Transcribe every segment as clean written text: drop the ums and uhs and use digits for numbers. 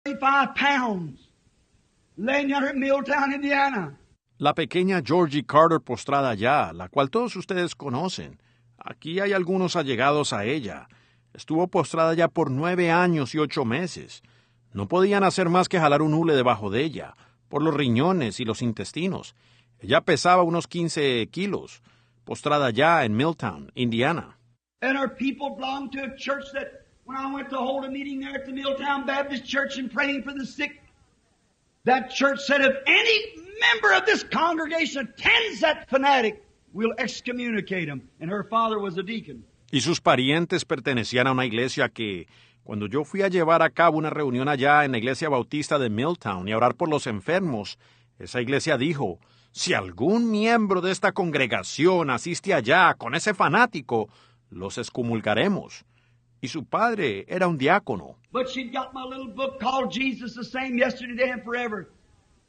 35 pounds, laying yonder at Milltown, Indiana. La pequeña Georgie Carter postrada allá, la cual todos ustedes conocen. Aquí hay algunos allegados a ella. Estuvo postrada ya por 9 años y 8 meses. No podían hacer más que jalar un hule debajo de ella, por los riñones y los intestinos. Ella pesaba unos 15 kilos, postrada allá en Milltown, Indiana. And our people belonged to a church that, when I went to hold a meeting there at the Milltown Baptist Church and praying for the sick, that church said if any member of this congregation attends that fanatic, we'll excommunicate him. And her father was a deacon. Y sus parientes pertenecían a una iglesia que, cuando yo fui a llevar a cabo una reunión allá en la iglesia bautista de Milltown y a orar por los enfermos, esa iglesia dijo, si algún miembro de esta congregación asiste allá con ese fanático, los excomulgaremos. Y su padre era un diácono. But she'd got my little book called Jesus the Same Yesterday, Today, and Forever.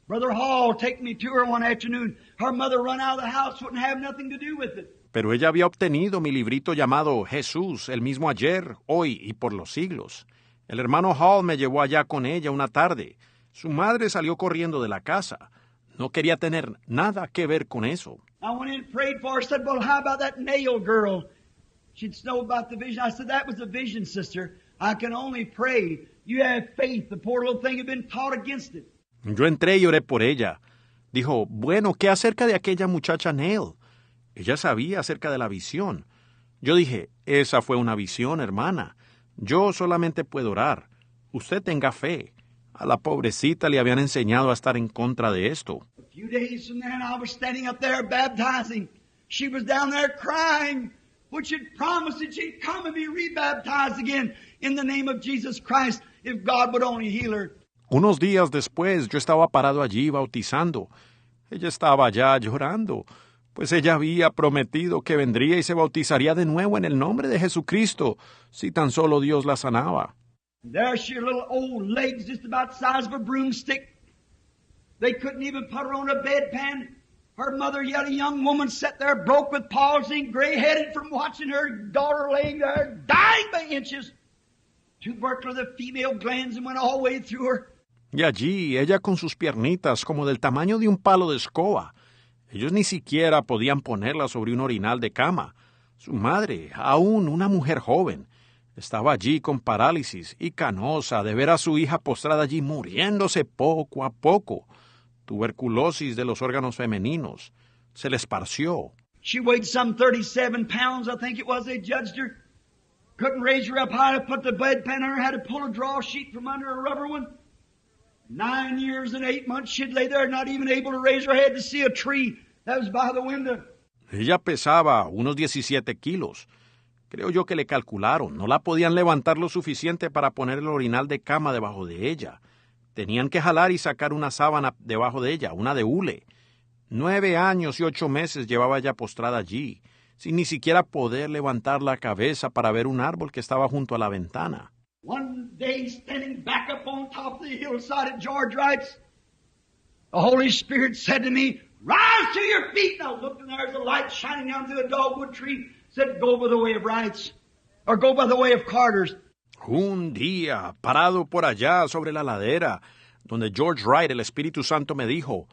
Brother Hall take me to her one afternoon. Her mother run out of the house, wouldn't have nothing to do with it. Pero ella había obtenido mi librito llamado Jesús, el mismo ayer, hoy y por los siglos. El hermano Hall me llevó allá con ella una tarde. Su madre salió corriendo de la casa. No quería tener nada que ver con eso. I went in and prayed for her, said, well, how about that nail girl? She'd know about the vision. I said, that was a vision, sister. I can only pray. You have faith. The poor little thing had been taught against it. Yo entré y oré por ella. Dijo, bueno, ¿qué acerca de aquella muchacha Neil? Ella sabía acerca de la visión. Yo dije, esa fue una visión, hermana. Yo solamente puedo orar. Usted tenga fe. A la pobrecita le habían enseñado a estar en contra de esto. A few days from then, I was standing up there baptizing. She was down there crying, which had promised that she'd come and be rebaptized again in the name of Jesus Christ if God would only heal her. Unos días después, yo estaba parado allí bautizando. Ella estaba allá llorando, pues ella había prometido que vendría y se bautizaría de nuevo en el nombre de Jesucristo, si tan solo Dios la sanaba. There she, her little old legs just about the size of a broomstick. They couldn't even put her on a bedpan. Her mother, yet a young woman, sat there broke with palsy, gray-headed from watching her daughter laying there, dying by inches. Tubercular, the female glands, and went all the way through her. Y allí, ella con sus piernitas como del tamaño de un palo de escoba. Ellos ni siquiera podían ponerla sobre un orinal de cama. Su madre, aún una mujer joven, estaba allí con parálisis y canosa de ver a su hija postrada allí muriéndose poco a poco. Tuberculosis de los órganos femeninos. Se le esparció. She weighed some 37 pounds, I think it was. They judged her. Couldn't raise her up high to put the bedpan on her. Had to pull a draw sheet from under a rubber one. 9 years and 8 months she'd lay there, not even able to raise her head to see a tree that was by the window. Ella pesaba unos 17 kilos. Creo yo que le calcularon. No la podían levantar lo suficiente para poner el orinal de cama debajo de ella. Tenían que jalar y sacar una sábana debajo de ella, una de hule. 9 años y 8 meses llevaba ella postrada allí, sin ni siquiera poder levantar la cabeza para ver un árbol que estaba junto a la ventana. One day, standing back up on top of the hillside at George Wright's, the Holy Spirit said to me, rise to your feet. And I looked, and there's a light shining down through a dogwood tree. Said, go by the way of Wright's, or go by the way of Carter's. Un día, parado por allá sobre la ladera, donde George Wright, el Espíritu Santo, me dijo,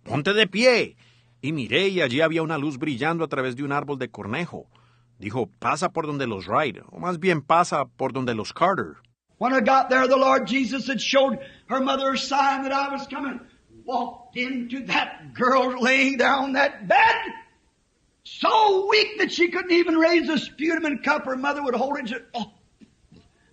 ponte de pie. Y miré y allí había una luz brillando a través de un árbol de cornejo. Dijo, pasa por donde los Wright, o más bien pasa por donde los Carter. When I got there, the Lord Jesus had showed her mother a sign that I was coming. Walked into that girl laying there on that bed, so weak that she couldn't even raise the sputum and cup. Her mother would hold it,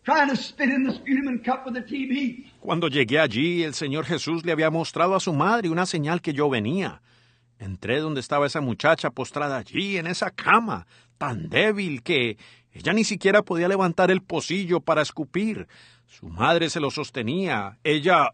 trying to spit in the sputum and cup with the TB. Cuando llegué allí, el Señor Jesús le había mostrado a su madre una señal que yo venía. Entré donde estaba esa muchacha postrada allí, en esa cama, tan débil que ella ni siquiera podía levantar el pocillo para escupir. Su madre se lo sostenía, ella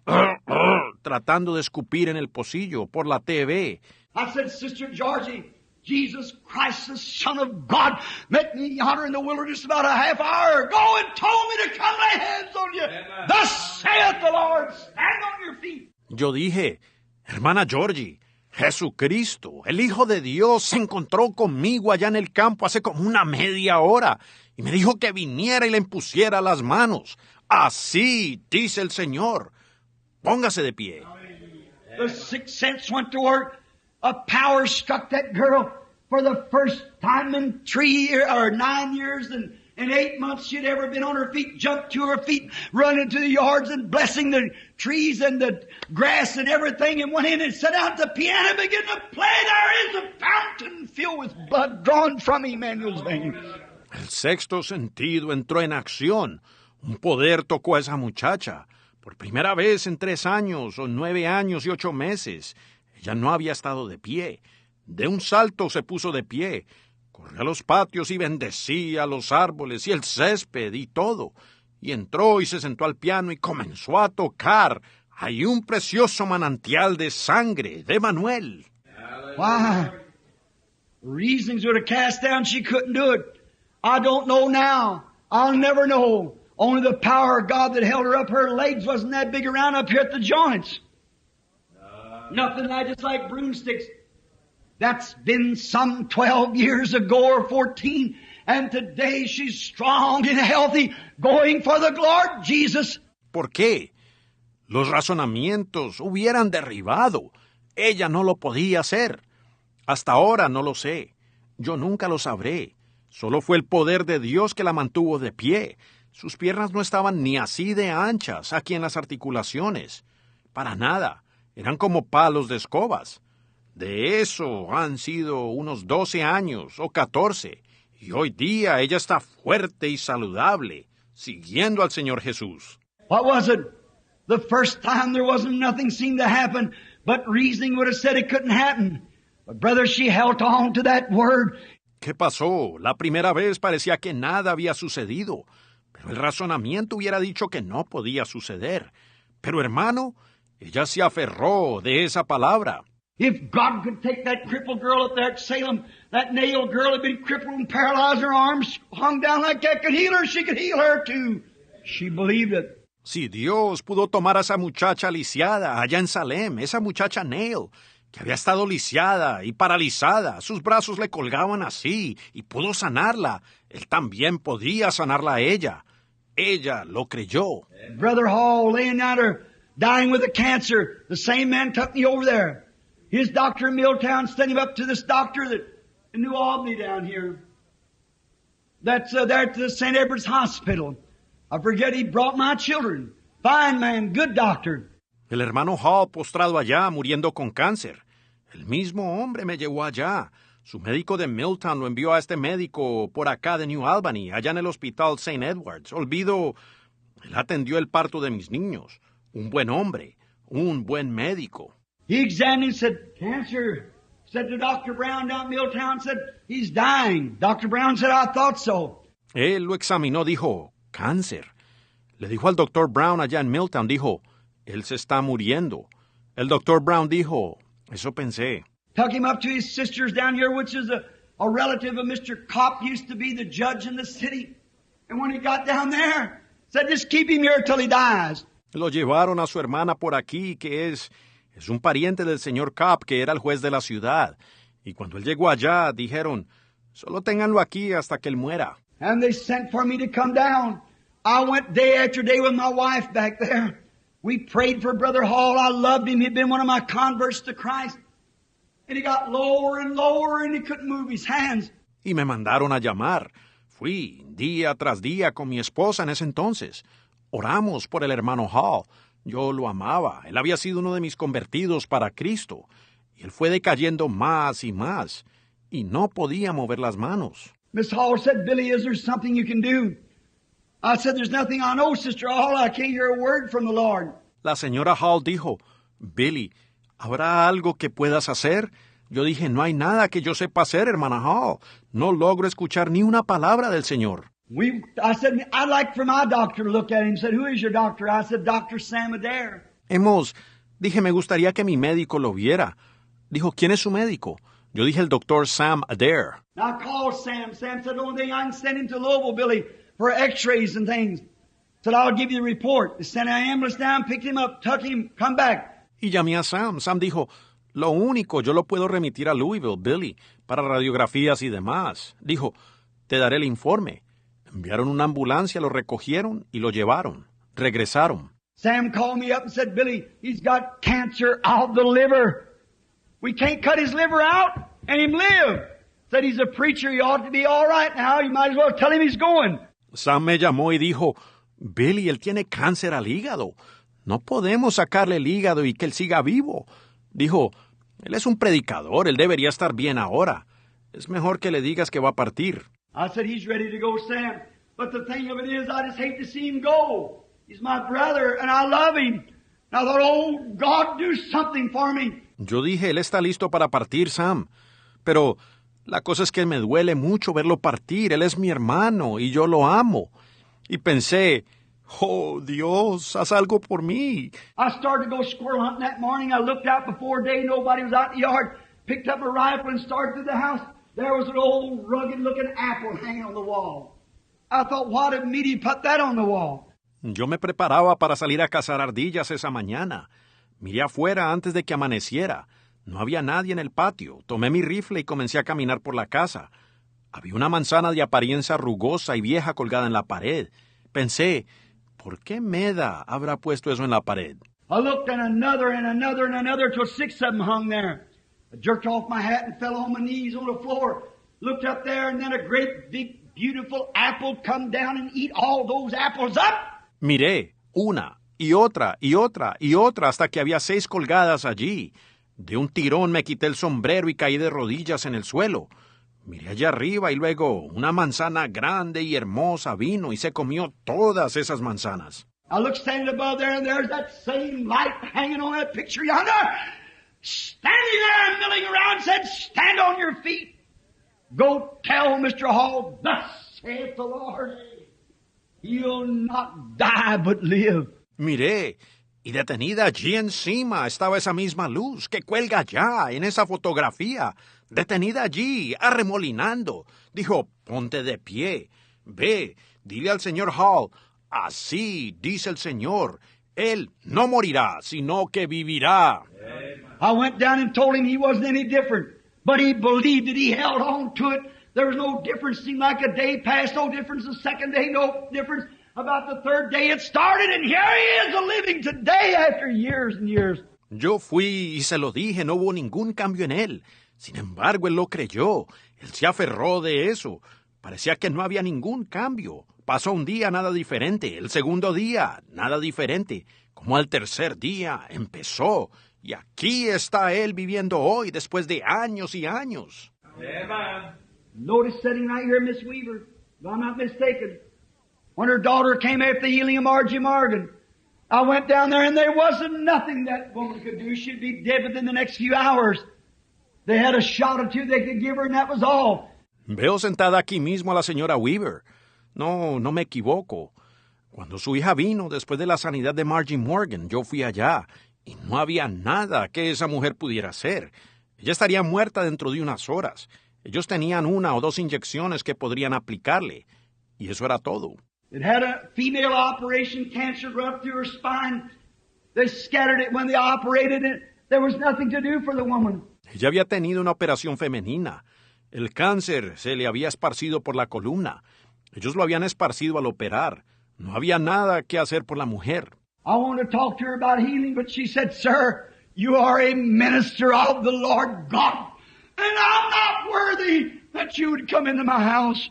tratando de escupir en el pocillo por la TV. I said, Sister Georgie, Jesus Christ, the Son of God, met me yonder in the wilderness about a half hour ago and told me to come lay hands on you. Amen. Thus saith the Lord, stand on your feet. Yo dije, hermana Georgie, Jesucristo, el Hijo de Dios, se encontró conmigo allá en el campo hace como una media hora y me dijo que viniera y le impusiera las manos. Así dice el Señor, Póngase de pie. The sixth sense went to work. A power struck that girl for the first time in 9 years and 8 months she'd ever been on her feet, jumped to her feet, run into the yards and blessing the trees and the grass and everything, and went in and sat down at the piano and began to play. There is a fountain filled with blood drawn from Emmanuel's veins. El sexto sentido entró en acción. Un poder tocó a esa muchacha. Por primera vez en 3 años, o 9 años y 8 meses. Ella no había estado de pie. De un salto se puso de pie. Corrió a los patios y bendecía los árboles y el césped y todo. Y entró y se sentó al piano y comenzó a tocar. Hay un precioso manantial de sangre de Manuel. Why? Reasons would have cast down, she couldn't do it. I don't know now. I'll never know. Only the power of God that held her up. Her legs wasn't that big around up here at the joints. Nothing like, just like broomsticks. That's been some 12 years ago or 14. And today she's strong and healthy, going for the Lord Jesus. ¿Por qué? Los razonamientos hubieran derribado. Ella no lo podía hacer. Hasta ahora no lo sé. Yo nunca lo sabré. Solo fue el poder de Dios que la mantuvo de pie. Sus piernas no estaban ni así de anchas aquí en las articulaciones. Para nada. Eran como palos de escobas. De eso han sido unos 12 años o 14. Y hoy día ella está fuerte y saludable, siguiendo al Señor Jesús. What was it? The first time there wasn't nothing seemed to happen, but reasoning would have said it couldn't happen. But brother, she held on to that word. ¿Qué pasó? La primera vez parecía que nada había sucedido, pero el razonamiento hubiera dicho que no podía suceder. Pero hermano, ella se aferró de esa palabra. If God could take that crippled girl up there at Salem, that nailed girl had been crippled and paralyzed, her arms hung down like that, could heal her, she could heal her too. She believed it. Si Dios pudo tomar a esa muchacha lisiada allá en Salem, esa muchacha Neil, que había estado lisiada y paralizada, sus brazos le colgaban así, y pudo sanarla, Él también podía sanarla a ella. Ella lo creyó. Brother Hall laying down there, dying with a cancer, the same man took me over there. His doctor in Milltown sent him up to this doctor that in New Albany down here. That's there at the St. Edward's Hospital. I forget, he brought my children. Fine man, good doctor. El hermano Hall postrado allá, muriendo con cáncer. El mismo hombre me llevó allá. Su médico de Milltown lo envió a este médico por acá de New Albany, allá en el hospital St. Edward's. Olvido, él atendió el parto de mis niños. Un buen hombre, un buen médico. He examined and said, cancer. Said to Dr. Brown down in Milltown, said, he's dying. Dr. Brown said, I thought so. Él lo examinó, dijo, cáncer. Le dijo al Dr. Brown allá en Milltown, dijo, él se está muriendo. El Dr. Brown dijo, eso pensé. Took him up to his sisters down here, which is a relative of Mr. Kopp, used to be the judge in the city. And when he got down there, said, just keep him here till he dies. Lo llevaron a su hermana por aquí, que es un pariente del señor Kopp, que era el juez de la ciudad. Y cuando él llegó allá, dijeron, solo ténganlo aquí hasta que él muera. And they sent for me to come down. I went day after day with my wife back there. We prayed for Brother Hall. I loved him. He'd been one of my converts to Christ. And he got lower and lower and he couldn't move his hands. Y me mandaron a llamar. Fui día tras día con mi esposa en ese entonces. Oramos por el hermano Hall. Yo lo amaba. Él había sido uno de mis convertidos para Cristo. Y él fue decayendo más y más. Y no podía mover las manos. Miss Hall said, Billy, is there something you can do? I said, there's nothing I know, Sister Hall. I can't hear a word from the Lord. La señora Hall dijo, Billy, ¿habrá algo que puedas hacer? Yo dije, no hay nada que yo sepa hacer, hermana Hall. No logro escuchar ni una palabra del Señor. I said, I'd like for my doctor to look at him. He said, who is your doctor? I said, Dr. Sam Adair. Dije, me gustaría que mi médico lo viera. Dijo, ¿quién es su médico? Yo dije, el doctor Sam Adair. I called Sam. Sam said, the only thing I can send him to Louisville, Billy, for x-rays and things. Said, I'll give you the report. They sent an ambulance down, picked him up, took him, come back. Y llamé a Sam. Sam dijo, lo único, yo lo puedo remitir a Louisville, Billy, para radiografías y demás. Dijo, te daré el informe. Enviaron una ambulancia, lo recogieron y lo llevaron. Regresaron. Sam called me up and said, Billy, he's got cancer of the liver. We can't cut his liver out and him live. Said he's a preacher, he ought to be all right now. You might as well tell him he's going. Sam me llamó y dijo, Billy, él tiene cáncer al hígado. No podemos sacarle el hígado y que él siga vivo. Dijo, él es un predicador, él debería estar bien ahora. Es mejor que le digas que va a partir. I said, he's ready to go, Sam. But the thing of it is, I just hate to see him go. He's my brother, and I love him. And I thought, oh, God, do something for me. Yo dije, él está listo para partir, Sam. Pero la cosa es que me duele mucho verlo partir. Él es mi hermano y yo lo amo. Y pensé, oh, Dios, haz algo por mí. I started to go squirrel hunting that morning. I looked out before day. Nobody was out in the yard. Picked up a rifle and started through the house. There was an old rugged-looking apple hanging on the wall. I thought, why did Meaty put that on the wall? Yo me preparaba para salir a cazar ardillas esa mañana. Miré afuera antes de que amaneciera. No había nadie en el patio. Tomé mi rifle y comencé a caminar por la casa. Había una manzana de apariencia rugosa y vieja colgada en la pared. Pensé, ¿por qué Meda habrá puesto eso en la pared? I looked and another and another and another till 6 of them hung there. I jerked off my hat and fell on my knees on the floor. Looked up there and then a great big beautiful apple come down and eat all those apples up. Miré, una, y otra, y otra, y otra, hasta que había 6 colgadas allí. De un tirón me quité el sombrero y caí de rodillas en el suelo. Miré allá arriba y luego una manzana grande y hermosa vino y se comió todas esas manzanas. I looked standing above there and there's that same light hanging on that picture yonder. Standing there and milling around said, stand on your feet. Go tell Mr. Hall, thus saith the Lord. You'll not die but live. Miré, y detenida allí encima estaba esa misma luz que cuelga allá en esa fotografía. Detenida allí, arremolinando. Dijo, ponte de pie. Ve, dile al señor Hall, así dice el Señor, él no morirá, sino que vivirá. I went down and told him he wasn't any different, but he believed it. He held on to it. There was no difference. Seemed like a day passed, no difference. The second day, no difference. About the third day, it started, and here he is, a living today after years and years. Yo fui y se lo dije, no hubo ningún cambio en él. Sin embargo, él lo creyó. Él se aferró de eso. Parecía que no había ningún cambio. Pasó un día, nada diferente. El segundo día, nada diferente. Como al tercer día, empezó. Y aquí está él viviendo hoy, después de años y años. Amen. Notice sitting right here, Miss Weaver, if I'm not mistaken, when her daughter came after the healing of Margie Morgan, I went down there and there wasn't nothing that woman could do. She'd be dead within the next few hours. They had a shot or two they could give her and that was all. Veo sentada aquí mismo a la señora Weaver. No me equivoco. Cuando su hija vino después de la sanidad de Margie Morgan, yo fui allá y no había nada que esa mujer pudiera hacer. Ella estaría muerta dentro de unas horas. Ellos tenían 1 o 2 inyecciones que podrían aplicarle. Y eso era todo. It had a female operation, cancer run through her spine. They scattered it when they operated it. There was nothing to do for the woman. Ella había tenido una operación femenina. El cáncer se le había esparcido por la columna. Ellos lo habían esparcido al operar. No había nada que hacer por la mujer. I wanted to talk to her about healing, but she said, Sir, you are a minister of the Lord God, and I'm not worthy that you would come into my house.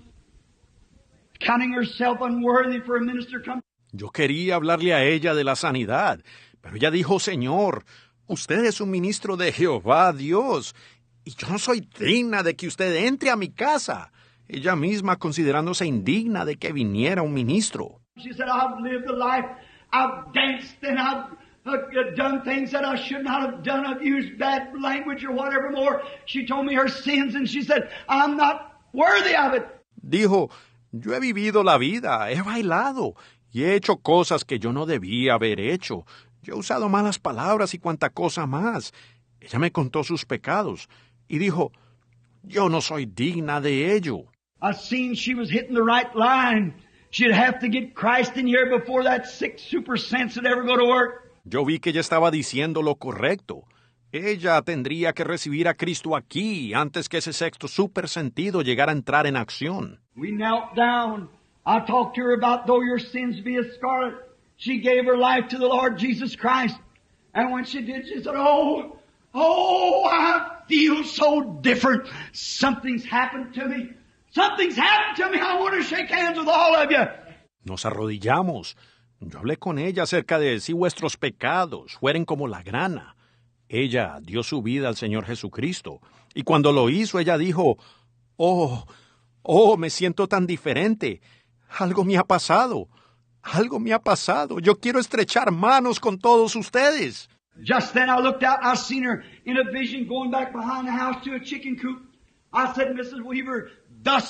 Counting herself unworthy for a minister come. Yo quería hablarle a ella de la sanidad, pero ella dijo, Señor, usted es un ministro de Jehová, Dios, y yo no soy digna de que usted entre a mi casa. Ella misma considerándose indigna de que viniera un ministro. She said, I've lived a life, I've danced and I've done things that I should not have done. I've used bad language or whatever more. She told me her sins and she said, I'm not worthy of it. Dijo, yo he vivido la vida, he bailado y he hecho cosas que yo no debía haber hecho. Yo he usado malas palabras y cuanta cosa más. Ella me contó sus pecados y dijo, yo no soy digna de ello. I seen she was hitting the right line. She'd have to get Christ in here before that sick super sense would ever go to work. Yo vi que ella estaba diciendo lo correcto. Ella tendría que recibir a Cristo aquí antes que ese sexto super sentido llegara a entrar en acción. We knelt down. I talked to her about though your sins be as scarlet, She gave her life to the Lord Jesus Christ. And when she did, she said, oh, I feel so different. Something's happened to me. Something's happened to me. I want to shake hands with all of you. Nos arrodillamos. Yo hablé con ella acerca de si vuestros pecados fueren como la grana. Ella dio su vida al Señor Jesucristo. Y cuando lo hizo, ella dijo, me siento tan diferente. Algo me ha pasado. Algo me ha pasado. Yo quiero estrechar manos con todos ustedes. Just then I looked out and I seen her in a vision going back behind the house to a chicken coop. I said, Mrs. Weaver, thus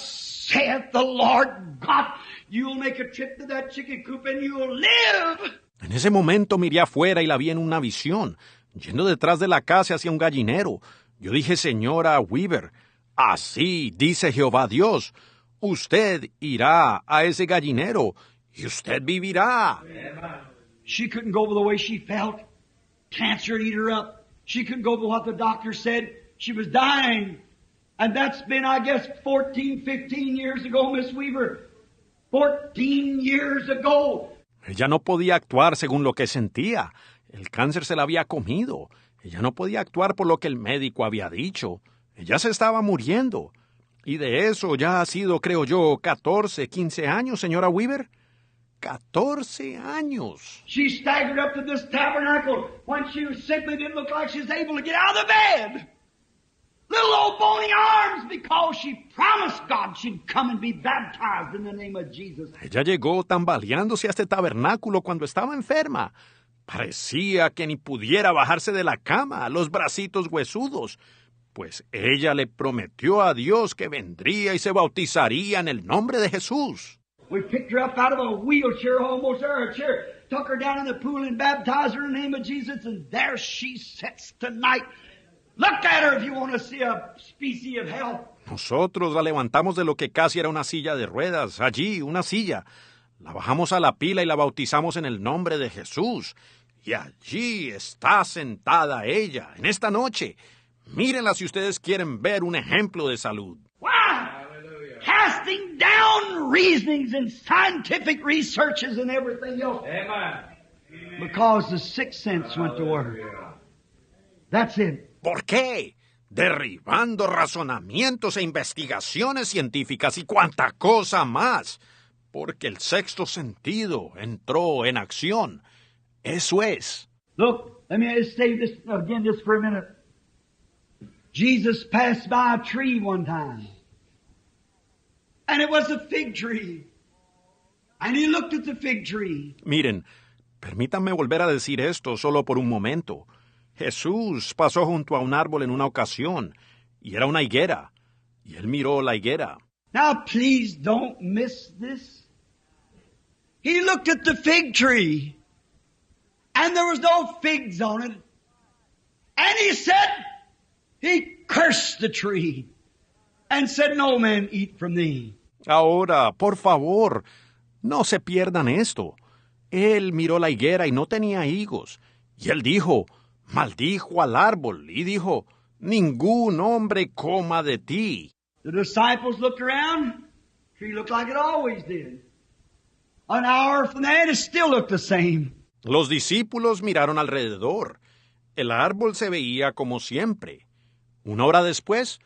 saith the Lord God, you'll make a trip to that chicken coop and you'll live. En ese momento miré afuera y la vi en una visión, yendo detrás de la casa hacia un gallinero. Yo dije, señora Weaver, así dice Jehová Dios, usted irá a ese gallinero y usted vivirá. She couldn't go by the way she felt. Cancer had eat her up. She couldn't go by what the doctor said. She was dying. And that's been, I guess, 14, 15 years ago, Miss Weaver. 14 years ago. Ella no podía actuar según lo que sentía. El cáncer se la había comido. Ella no podía actuar por lo que el médico había dicho. Ella se estaba muriendo. Y de eso ya ha sido, creo yo, 14, 15 años, señora Weaver. 14 años. She staggered up to this tabernacle when she simply didn't look like she was able to get out of the bed. Little old bony arms because she promised God she'd come and be baptized in the name of Jesus. Ella llegó tambaleándose a este tabernáculo cuando estaba enferma. Parecía que ni pudiera bajarse de la cama, los bracitos huesudos. Pues ella le prometió a Dios que vendría y se bautizaría en el nombre de Jesús. We picked her up out of a wheelchair, almost there, a chair, took her down in the pool and baptized her in the name of Jesus, and there she sits tonight. Look at her if you want to see a species of hell. Nosotros la levantamos de lo que casi era una silla de ruedas, allí, una silla. La bajamos a la pila y la bautizamos en el nombre de Jesús. Y allí está sentada ella, en esta noche. Mírenla si ustedes quieren ver un ejemplo de salud. Wow! Casting down reasonings and scientific researches and everything else. Amen. Because the sixth sense went to work. That's it. ¿Por qué? Derribando razonamientos e investigaciones científicas y cuanta cosa más. Porque el sexto sentido entró en acción. Eso es. Look, let me just say this again just for a minute. Jesus passed by a tree one time. And it was a fig tree. And he looked at the fig tree. Miren, permítanme volver a decir esto solo por un momento. Jesús pasó junto a un árbol en una ocasión, y era una higuera, y él miró la higuera. Now please don't miss this. He looked at the fig tree, and there was no figs on it. And he said, he cursed the tree, and said, no man eat from thee. Ahora, por favor, no se pierdan esto. Él miró la higuera y no tenía higos, y él dijo, maldijo al árbol, y dijo, ningún hombre coma de ti. The disciples looked around. The tree looked like it always did. An hour from then, it still looked the same. Los discípulos miraron alrededor. El árbol se veía como siempre. Una hora después,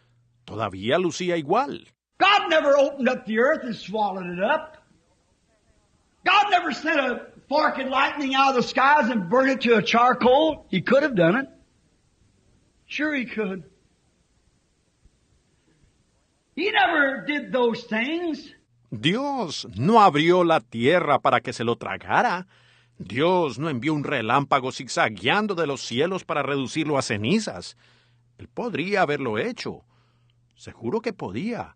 todavía lucía igual. God never opened up the earth and swallowed it up. God never sent a fork and lightning out of the skies and burned it to a charcoal. He could have done it. Sure he could. He never did those things. Dios no abrió la tierra para que se lo tragara. Dios no envió un relámpago zigzagueando de los cielos para reducirlo a cenizas. Él podría haberlo hecho. Seguro que podía.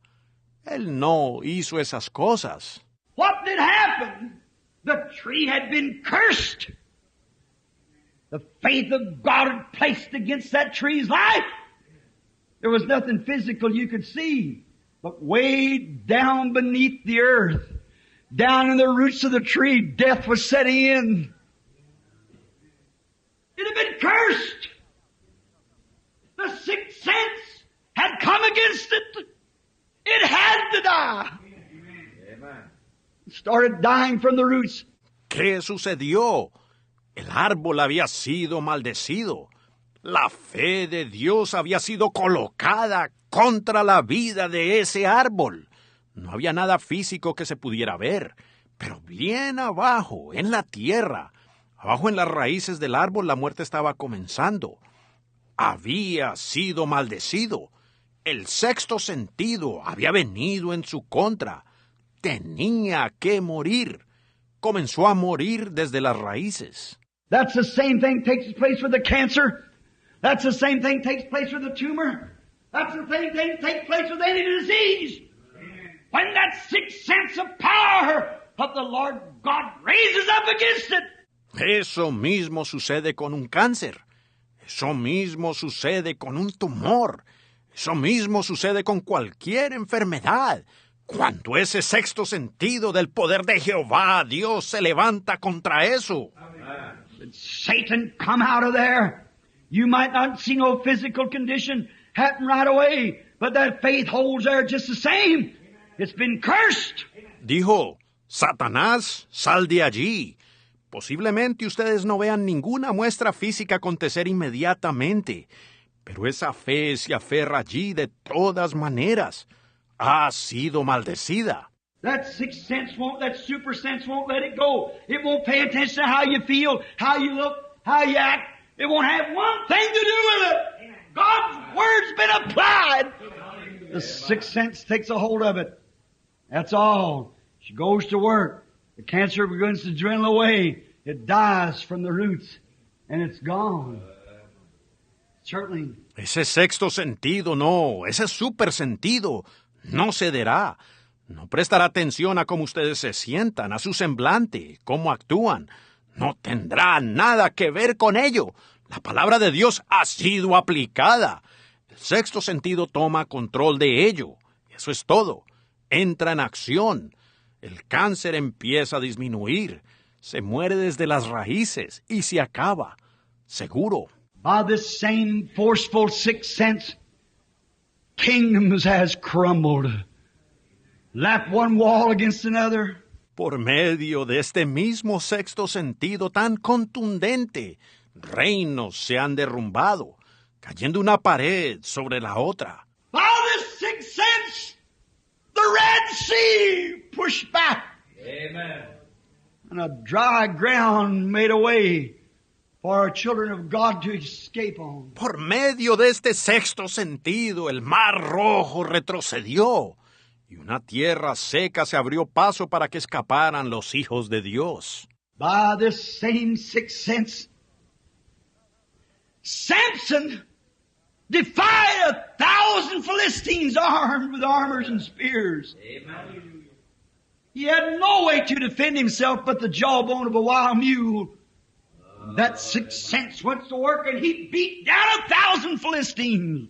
Él no hizo esas cosas. What did happen? The tree had been cursed. The faith of God had placed against that tree's life. There was nothing physical you could see, but way down beneath the earth, down in the roots of the tree, death was setting in. It had been cursed. The sixth sense had come against it. It had to die. Amen. It started dying from the roots. ¿Qué sucedió? El árbol había sido maldecido. La fe de Dios había sido colocada contra la vida de ese árbol. No había nada físico que se pudiera ver, pero bien abajo, en la tierra, abajo en las raíces del árbol, la muerte estaba comenzando. Había sido maldecido. El sexto sentido había venido en su contra. Tenía que morir. Comenzó a morir desde las raíces. That's the same thing takes place with the cancer. That's the same thing takes place with the tumor. That's the same thing takes place with any disease. When that sixth sense of power of the Lord God raises up against it. Eso mismo sucede con un cáncer. Eso mismo sucede con un tumor. Eso mismo sucede con cualquier enfermedad. Cuando ese sexto sentido del poder de Jehová, Dios, se levanta contra eso. Satan, come out of there. You might not see no physical condition happen right away, but that faith holds there just the same. It's been cursed. Dijo, Satanás, sal de allí. Posiblemente ustedes no vean ninguna muestra física acontecer inmediatamente, pero esa fe se aferra allí de todas maneras. Ha sido maldecida. That sixth sense won't, that super sense won't let it go. It won't pay attention to how you feel, how you look, how you act. It won't have one thing to do with it. God's word's been applied. The sixth sense takes a hold of it. That's all. She goes to work. The cancer begins to dwindle away. It dies from the roots, and it's gone. Certainly. Ese sexto sentido no, ese super sentido no cederá. No prestará atención a cómo ustedes se sientan, a su semblante, cómo actúan. No tendrá nada que ver con ello. La palabra de Dios ha sido aplicada. El sexto sentido toma control de ello. Eso es todo. Entra en acción. El cáncer empieza a disminuir. Se muere desde las raíces y se acaba. Seguro. By this same forceful sixth sense, kingdoms has crumbled. Lap one wall against another. Por medio de este mismo sexto sentido tan contundente, reinos se han derrumbado, cayendo una pared sobre la otra. By this sixth sense, the Red Sea pushed back. Amen. And a dry ground made a way for our children of God to escape on. Por medio de este sexto sentido, el mar rojo retrocedió y una tierra seca se abrió paso para que escaparan los hijos de Dios. By this same sixth sense, Samson defied 1,000 Philistines armed with armors and spears. Amen. He had no way to defend himself but the jawbone of a wild mule. That sixth sense went to work and he beat down 1,000 Philistines.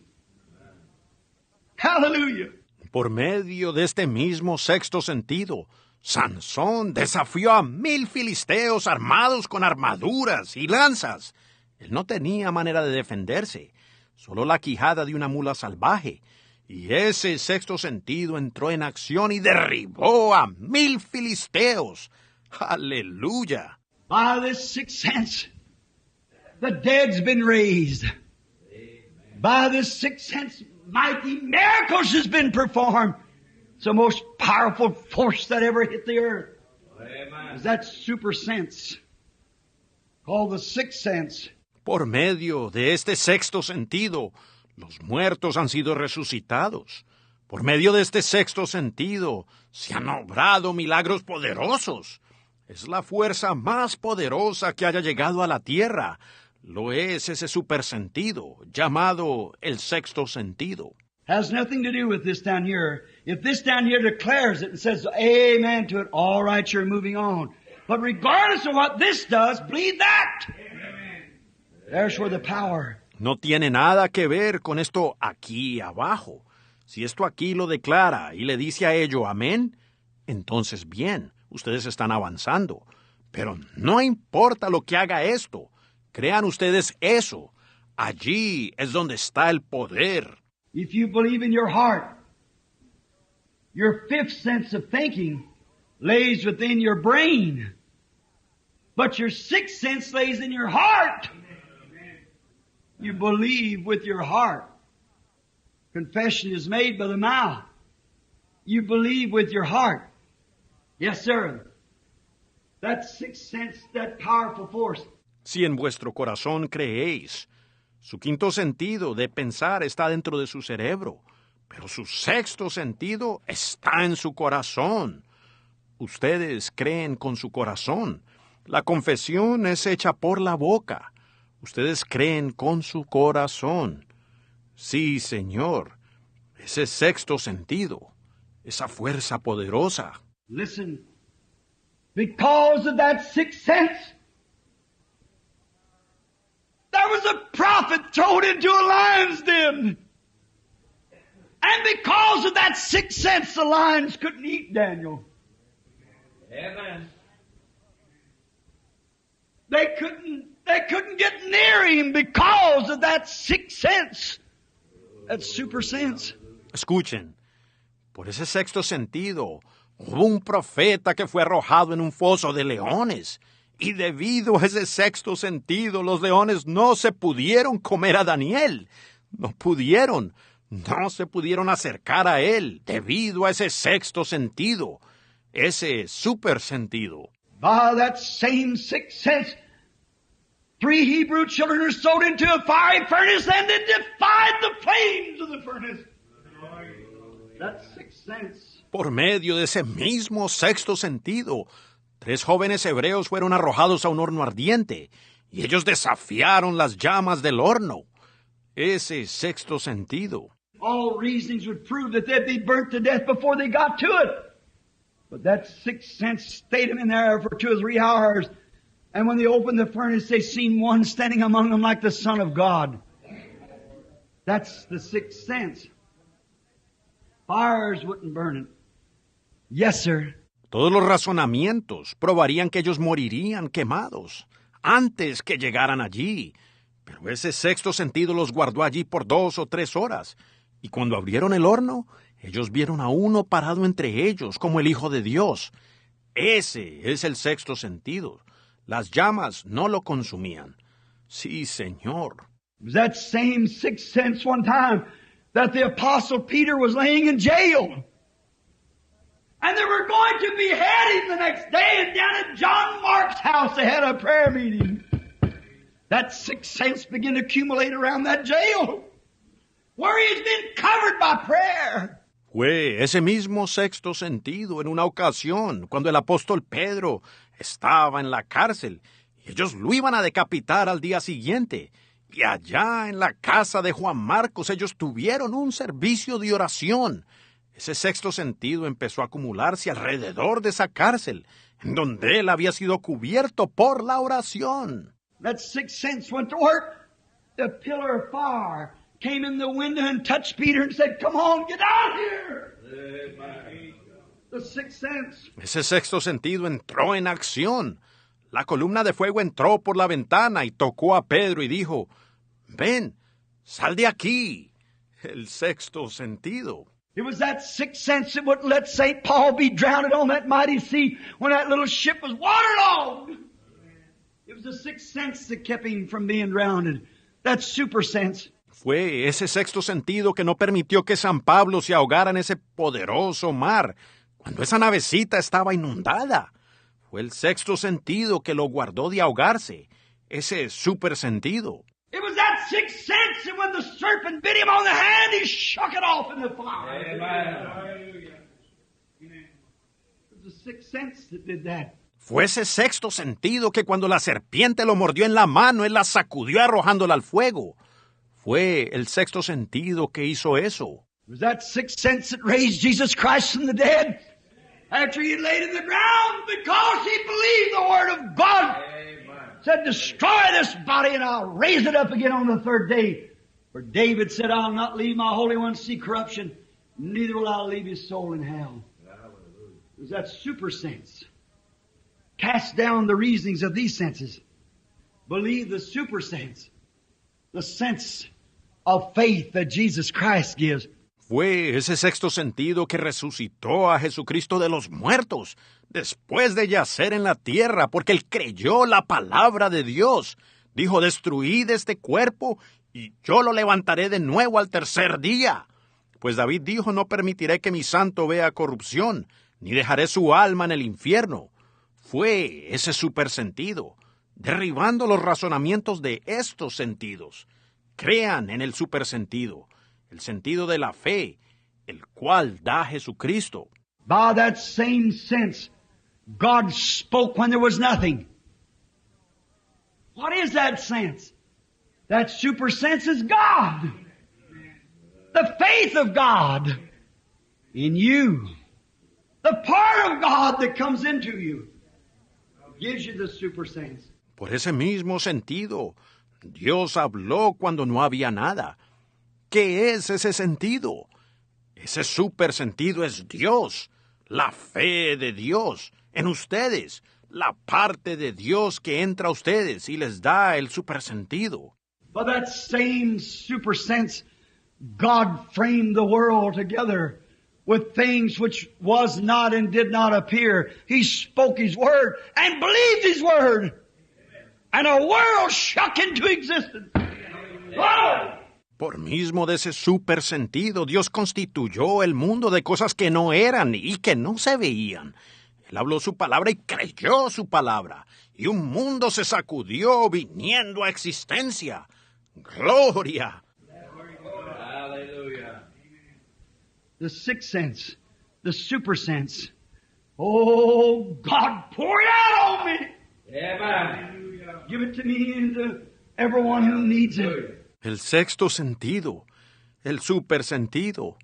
Hallelujah. Por medio de este mismo sexto sentido, Sansón desafió a 1,000 filisteos armados con armaduras y lanzas. Él no tenía manera de defenderse, solo la quijada de una mula salvaje. Y ese sexto sentido entró en acción y derribó a 1,000 filisteos. ¡Aleluya! By this sixth sense, the dead's been raised. By this sixth sense, mighty miracles has been performed. It's the most powerful force that ever hit the earth. Is that super sense called the sixth sense. Por medio de este sexto sentido, los muertos han sido resucitados. Por medio de este sexto sentido, se han obrado milagros poderosos. Es la fuerza más poderosa que haya llegado a la tierra. Lo es ese supersentido, llamado el sexto sentido. Has nothing to do with this down here. If this down here declares it and says amen to it, all right, you're moving on. But regardless of what this does, believe that. There's where the power. No tiene nada que ver con esto aquí abajo. Si esto aquí lo declara y le dice a ello amén, entonces bien, ustedes están avanzando. Pero no importa lo que haga esto, crean ustedes eso. Allí es donde está el poder. If you believe in your heart, your fifth sense of thinking lays within your brain. But your sixth sense lays in your heart. You believe with your heart. Confession is made by the mouth. You believe with your heart. Yes, sir. That sixth sense, that powerful force. Si en vuestro corazón creéis, su quinto sentido de pensar está dentro de su cerebro, pero su sexto sentido está en su corazón. Ustedes creen con su corazón. La confesión es hecha por la boca. Ustedes creen con su corazón. Sí, Señor, ese sexto sentido, esa fuerza poderosa. Listen, because of that sixth sense, there was a prophet thrown into a lion's den. And because of that sixth sense, the lions couldn't eat Daniel. Amen. They couldn't get near him because of that sixth sense. That super sense. Escuchen, por ese sexto sentido, hubo un profeta que fue arrojado en un foso de leones. Y debido a ese sexto sentido, los leones no se pudieron comer a Daniel. No se pudieron acercar a él debido a ese sexto sentido, ese super sentido. By that same sixth sense, 3 Hebrew children are thrown into a fiery furnace and they defied the flames of the furnace. That sixth sense. Por medio de ese mismo sexto sentido, 3 jóvenes hebreos fueron arrojados a un horno ardiente y ellos desafiaron las llamas del horno. Ese sexto sentido. All reasonings would prove that they'd be burnt to death before they got to it. But that sixth sense stayed them in there for 2 or 3 hours. And when they opened the furnace, they seen one standing among them like the Son of God. That's the sixth sense. Fires wouldn't burn it. Yes, sir. Todos los razonamientos probarían que ellos morirían quemados antes que llegaran allí. Pero ese sexto sentido los guardó allí por 2 o 3 horas. Y cuando abrieron el horno, ellos vieron a uno parado entre ellos como el Hijo de Dios. Ese es el sexto sentido. Las llamas no lo consumían. Sí, Señor. It was that same sixth sense one time that the Apostle Peter was laying in jail. And they were going to behead him the next day, and down at John Mark's house they had a prayer meeting. That sixth sense began to accumulate around that jail, where he's been covered by prayer. Fue ese mismo sexto sentido en una ocasión, cuando el apóstol Pedro estaba en la cárcel, y ellos lo iban a decapitar al día siguiente. Y allá en la casa de Juan Marcos ellos tuvieron un servicio de oración. Ese sexto sentido empezó a acumularse alrededor de esa cárcel, en donde él había sido cubierto por la oración. That sixth sense went to work. The pillar of fire came in the window and touched Peter and said, "Come on, get out here." The sixth sense. Ese sexto sentido entró en acción. La columna de fuego entró por la ventana y tocó a Pedro y dijo, "Ven, sal de aquí." El sexto sentido. It was that sixth sense that would let St. Paul be drowned on that mighty sea when that little ship was waterlogged. It was the sixth sense that kept him from being drowned. That super sense. Fue ese sexto sentido que no permitió que San Pablo se ahogara en ese poderoso mar, cuando esa navecita estaba inundada. Fue el sexto sentido que lo guardó de ahogarse, ese super sentido. It was that sixth sense that when the serpent bit him on the hand, he shook it off in the fire. Amen. It was the sixth sense that did that. Fue ese sexto sentido que cuando la serpiente lo mordió en la mano, él la sacudió arrojándola al fuego. Fue el sexto sentido que hizo eso. It was that sixth sense that raised Jesus Christ from the dead after he laid in the ground because he believed the word of God. Amen. Said, "Destroy this body and I'll raise it up again on the 3rd day." For David said, "I'll not leave my Holy One to see corruption, neither will I leave his soul in hell." It was that super sense. Cast down the reasonings of these senses. Believe the super sense. The sense of faith that Jesus Christ gives. Fue ese sexto sentido que resucitó a Jesucristo de los muertos, después de yacer en la tierra, porque él creyó la palabra de Dios. Dijo, destruid este cuerpo, y yo lo levantaré de nuevo al tercer día. Pues David dijo, no permitiré que mi santo vea corrupción, ni dejaré su alma en el infierno. Fue ese supersentido, derribando los razonamientos de estos sentidos. Crean en el supersentido, el sentido de la fe, el cual da Jesucristo. By that same sense, God spoke when there was nothing. What is that sense? That super sense is God. The faith of God in you. The part of God that comes into you gives you the super sense. Por ese mismo sentido, Dios habló cuando no había nada. ¿Qué es ese sentido? Ese supersentido es Dios, la fe de Dios en ustedes, la parte de Dios que entra a ustedes y les da el supersentido. By that same super sense, God framed the world together with things which was not and did not appear. He spoke His word and believed His word. And a world shook into existence. Glory! Por mismo de ese supersentido, Dios constituyó el mundo de cosas que no eran y que no se veían. Él habló su palabra y creyó su palabra. Y un mundo se sacudió viniendo a existencia. ¡Gloria! Hallelujah. The sixth sense, the super sense. Oh, God, pour it out on me. Amen. Give it to me and to everyone who needs it. El sexto sentido, el supersentido.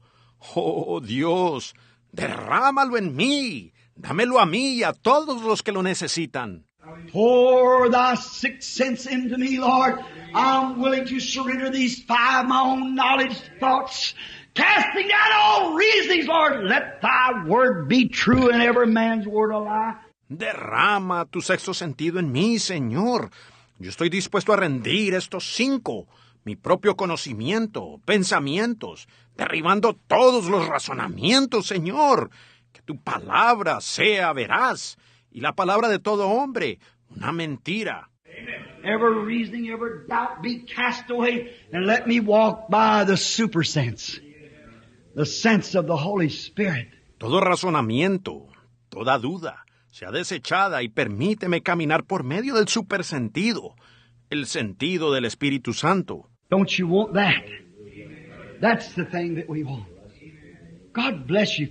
¡Oh, Dios! ¡Derrámalo en mí! ¡Dámelo a mí y a todos los que lo necesitan! Pour thy sixth sense into me, Lord. I'm willing to surrender these five, my own knowledge, thoughts, casting down all reasonings, Lord. Let thy word be true and every man's word a lie. Derrama tu sexto sentido en mí, Señor. Yo estoy dispuesto a rendir estos 5, mi propio conocimiento, pensamientos, derribando todos los razonamientos, Señor. Que tu palabra sea veraz y la palabra de todo hombre una mentira. Every reasoning, every doubt be cast away, and let me walk by the super sense, the sense of the Holy Spirit. Todo razonamiento, toda duda, sea desechada y permíteme caminar por medio del supersentido, el sentido del Espíritu Santo. Don't you want that? That's the thing that we want. God bless you.